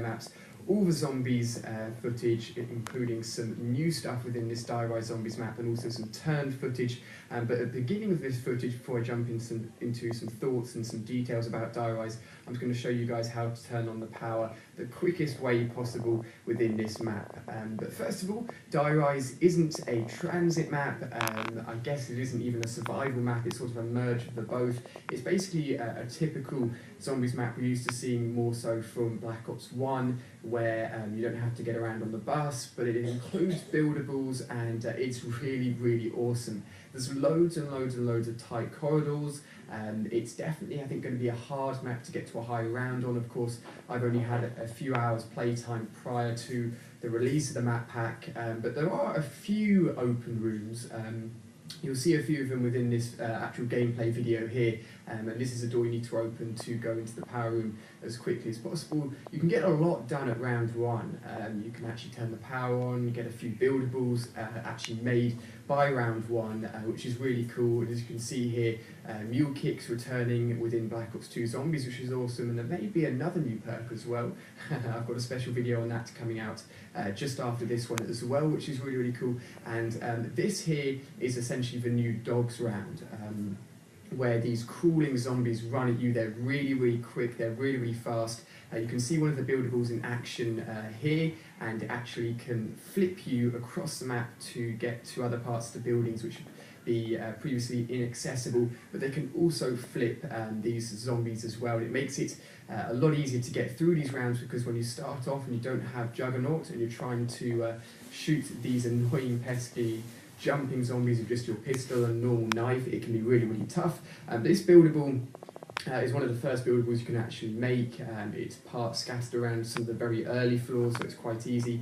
maps, all the zombies footage, including some new stuff within this Die Rise Zombies map, and also some turned footage. But at the beginning of this footage, before I jump into some thoughts and some details about Die Rise, I'm just going to show you guys how to turn on the power the quickest way possible within this map. But first of all, Die Rise isn't a transit map. I guess it isn't even a survival map. It's sort of a merge of the both. It's basically a typical zombies map we're used to seeing more so from Black Ops 1, where you don't have to get around on the bus, but it includes buildables, and it's really, really awesome. There's loads and loads and loads of tight corridors. It's definitely, I think, going to be a hard map to get to a high round on. Of course, I've only had a few hours playtime prior to the release of the map pack, but there are a few open rooms. You'll see a few of them within this actual gameplay video here, and this is a door you need to open to go into the power room as quickly as possible. You can get a lot done at round one. You can actually turn the power on, get a few buildables actually made by round one, which is really cool. And as you can see here, mule kicks returning within Black Ops 2 Zombies, which is awesome, and there may be another new perk as well. I've got a special video on that coming out just after this one as well, which is really, really cool. And this here is essentially the new dogs round, where these crawling zombies run at you. They're really, really quick, they're really, really fast. You can see one of the buildables in action here, and it actually can flip you across the map to get to other parts of the buildings which would be previously inaccessible, but they can also flip these zombies as well. It makes it a lot easier to get through these rounds, because when you start off and you don't have Juggernaut and you're trying to shoot these annoying, pesky jumping zombies with just your pistol and normal knife, it can be really, really tough. This buildable is one of the first buildables you can actually make. It's part scattered around some of the very early floors, so it's quite easy.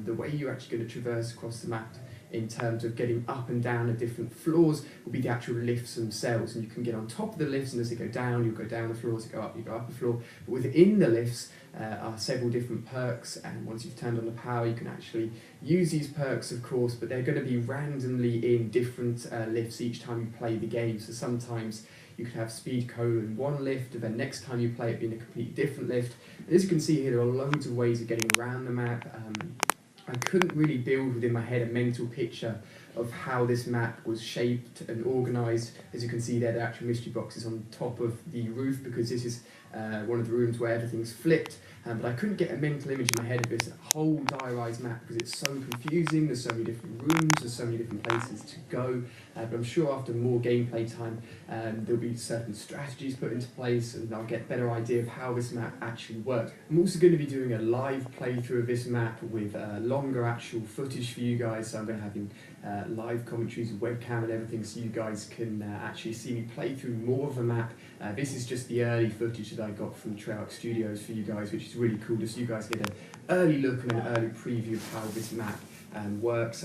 The way you're actually going to traverse across the map in terms of getting up and down the different floors will be the actual lifts themselves, and you can get on top of the lifts, and as they go down, you'll go down the floors, you go up a floor. But within the lifts are several different perks, and once you've turned on the power, you can actually use these perks, of course, but they're going to be randomly in different lifts each time you play the game. So sometimes you could have speed code in one lift, and then next time you play it in a completely different lift. And as you can see here, there are loads of ways of getting around the map. I couldn't really build within my head a mental picture of how this map was shaped and organised. As you can see there, the actual mystery box is on top of the roof, because this is one of the rooms where everything's flipped. But I couldn't get a mental image in my head of this whole Die Rise map, because it's so confusing. There's so many different rooms, there's so many different places to go. But I'm sure after more gameplay time, there'll be certain strategies put into place, and I'll get a better idea of how this map actually works. I'm also going to be doing a live playthrough of this map with longer actual footage for you guys. So I'm going to have live commentaries with webcam and everything, so you guys can actually see me play through more of the map. This is just the early footage that I got from Treyarch Studios for you guys, which is really cool, just so you guys get an early look and an early preview of how this map works.